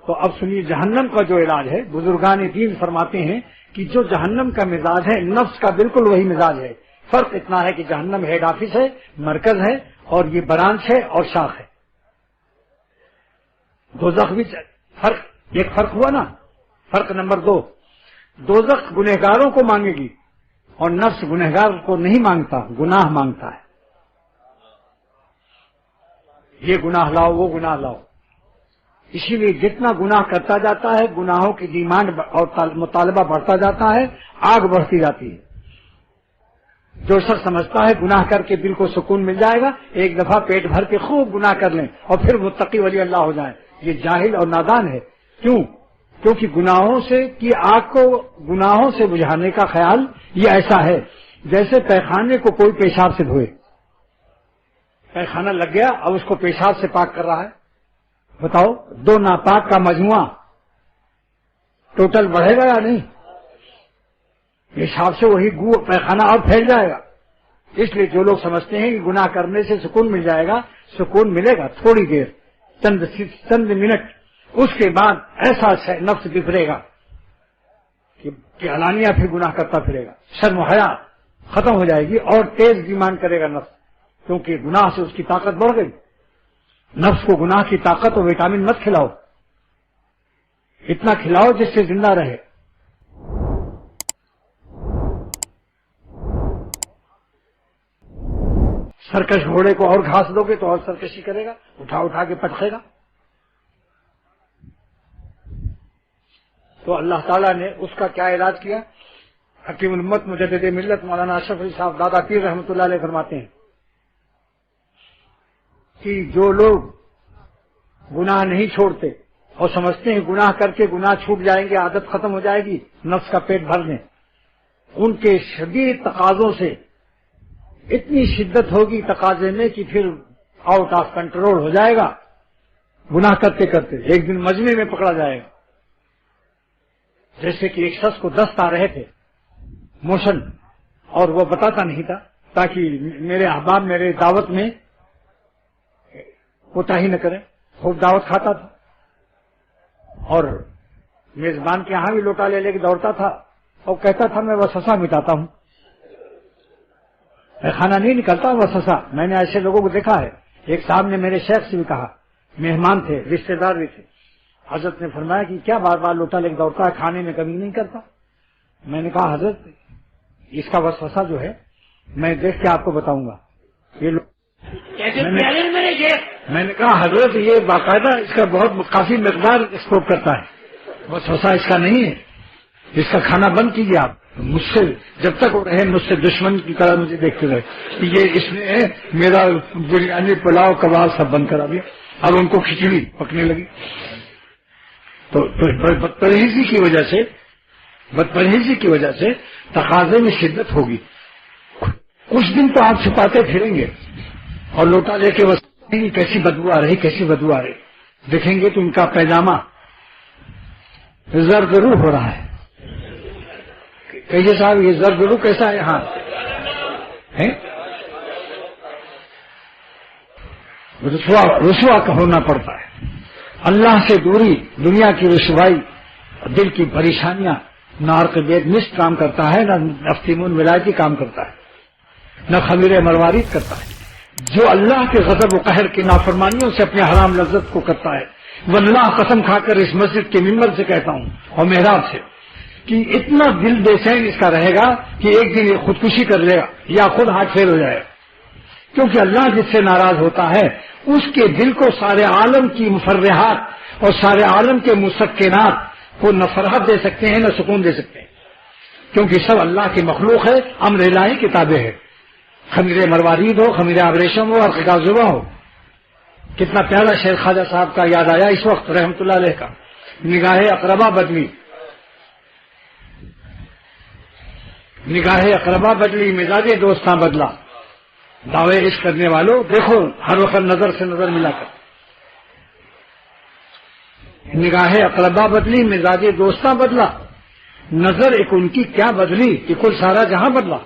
تو اب سنیے جہنم کا جو علاج ہے، بزرگان دین فرماتے ہیں کہ جو جہنم کا مزاج ہے نفس کا بالکل وہی مزاج ہے، فرق اتنا ہے کہ جہنم ہیڈ آفس ہے، مرکز ہے، اور یہ برانچ ہے اور شاخ ہے۔ دوزخ بھی فرق، ایک فرق ہوا نا۔ فرق نمبر 2، دوزخ گنہگاروں کو مانگے گی اور نفس گنہگار کو نہیں مانگتا، گناہ مانگتا ہے۔ یہ گناہ لاؤ، وہ گناہ لاؤ۔ اسی لیے جتنا گناہ کرتا جاتا ہے گناہوں کی ڈیمانڈ اور مطالبہ بڑھتا جاتا ہے، آگ بڑھتی جاتی ہے۔ جو شخص سمجھتا ہے گناہ کر کے دل کو سکون مل جائے گا، ایک دفعہ پیٹ بھر کے خوب گناہ کر لیں اور پھر متقی ولی اللہ ہو جائیں، یہ جاہل اور نادان ہے۔ کیوں؟ کیونکہ گناہوں سے کی آگ کو گناہوں سے بجھانے کا خیال یہ ایسا ہے جیسے پیخانے کو کوئی پیشاب سے دھوئے۔ پیخانہ لگ گیا، اب اس کو پیشاب سے پاک کر رہا ہے۔ بتاؤ، دو ناپاک کا مجموعہ ٹوٹل بڑھے گا یا نہیں؟ پیشاب سے وہی گو پیخانہ اور پھیل جائے گا۔ اس لیے جو لوگ سمجھتے ہیں کہ گناہ کرنے سے سکون مل جائے گا، سکون ملے گا تھوڑی دیر، چند منٹ، اس کے بعد ایسا نفس بفرے گا کہ علانیہ پھر گناہ کرتا پھرے گا، شرم و حیا ختم ہو جائے گی اور تیز ڈیمانڈ کرے گا نفس، کیونکہ گناہ سے اس کی طاقت بڑھ گئی۔ نفس کو گناہ کی طاقت اور وٹامن مت کھلاؤ، اتنا کھلاؤ جس سے زندہ رہے۔ سرکش گھوڑے کو اور گھاس دو گے تو اور سرکشی کرے گا، اٹھا اٹھا کے پٹکے گا۔ تو اللہ تعالیٰ نے اس کا کیا علاج کیا؟ حکیم الامت مجدد ملت مولانا اشرف علی صاحب دادا پیر رحمۃ اللہ علیہ فرماتے ہیں کہ جو لوگ گناہ نہیں چھوڑتے اور سمجھتے ہیں گناہ کر کے گناہ چھوٹ جائیں گے، عادت ختم ہو جائے گی، نفس کا پیٹ بھر لیں، ان کے شدید تقاضوں سے اتنی شدت ہوگی تقاضے میں کہ پھر آؤٹ آف کنٹرول ہو جائے گا، گناہ کرتے کرتے ایک دن مجمع میں پکڑا جائے گا۔ جیسے کہ ایک شخص کو دست آ رہے تھے موشن، اور وہ بتاتا نہیں تھا تاکہ میرے احباب میرے دعوت میں کوتاہی نہ کریں، خوب دعوت کھاتا تھا اور میزبان کے یہاں بھی لوٹا لے کے دوڑتا تھا اور کہتا تھا میں وسوسہ مٹاتا ہوں، کھانا نہیں نکلتا وسوسہ۔ میں نے ایسے لوگوں کو دیکھا ہے۔ ایک صاحب نے میرے شیخ سے بھی کہا، مہمان تھے، رشتہ دار بھی تھے، حضرت نے فرمایا کہ کیا بار بار لوٹا لے کے دوڑتا ہے، کھانے میں کمی نہیں کرتا؟ میں نے کہا حضرت اس کا وسوسہ جو ہے میں دیکھ کے آپ کو بتاؤں گا۔ یہ میں نے کہا حضرت یہ باقاعدہ اس کا بہت کافی مقدار اسکوپ کرتا ہے، وسوسہ اس کا نہیں ہے، اس کا کھانا بند کیجیے آپ۔ مجھ سے جب تک وہ رہے مجھ سے دشمن کی طرح مجھے دیکھتے رہے کہ یہ اس نے میرا بریانی پلاؤ کباب سب بند کرا دیا۔ اب ان کو کھچڑی پکنے لگی۔ تو بدپرہیزی کی وجہ سے تقاضے میں شدت ہوگی۔ کچھ دن تو آپ چھپاتے پھریں گے اور لوٹا لے کے کیسی بدبو آ رہی، کیسی بدبو آ رہی، دیکھیں گے تو ان کا پیجامہ زرد رو ہو رہا ہے۔ کہیے صاحب یہ زرد رو کیسا ہے؟ ہاں رسوا ہونا پڑتا ہے۔ اللہ سے دوری، دنیا کی رسوائی، دل کی پریشانیاں، نہ عرق مست کام کرتا ہے، نہ افتیمون ولایتی کام کرتا ہے، نہ خمیر مروارید کرتا ہے۔ جو اللہ کے غضب و قہر کی نافرمانیوں سے اپنے حرام لذت کو کرتا ہے، واللہ قسم کھا کر اس مسجد کے ممبر سے کہتا ہوں اور محراب سے کہ اتنا دل بے چین اس کا رہے گا کہ ایک دن یہ خودکشی کر لے گا یا خود ہاتھ پھیر ہو جائے گا، کیونکہ اللہ جس سے ناراض ہوتا ہے اس کے دل کو سارے عالم کی مفرحات اور سارے عالم کے مسکنات کو نہ فرحت دے سکتے ہیں نہ سکون دے سکتے ہیں، کیونکہ سب اللہ کی مخلوق ہے، امر الہی کتابیں ہیں۔ خمیر مروارید ہو، خمیر ابریشم ہو، عقیقہ زبا ہو۔ کتنا پیارا شیخ خواجہ صاحب کا یاد آیا اس وقت رحمت اللہ علیہ کا، نگاہ اقربا بدلی، نگاہ اقربا بدلی، مزاج دوستاں بدلا۔ دعوے عشق کرنے والوں دیکھو ہر وقت نظر سے نظر ملا کر، نگاہ اقربا بدلی، مزاج دوستاں بدلا، نظر ایک ان کی کیا بدلی کہ کل سارا جہاں بدلا۔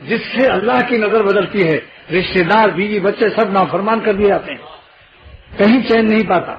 جس سے اللہ کی نظر بدلتی ہے، رشتہ دار، بیوی، بچے سب نافرمان کر دیے جاتے ہیں، کہیں چین نہیں پاتا۔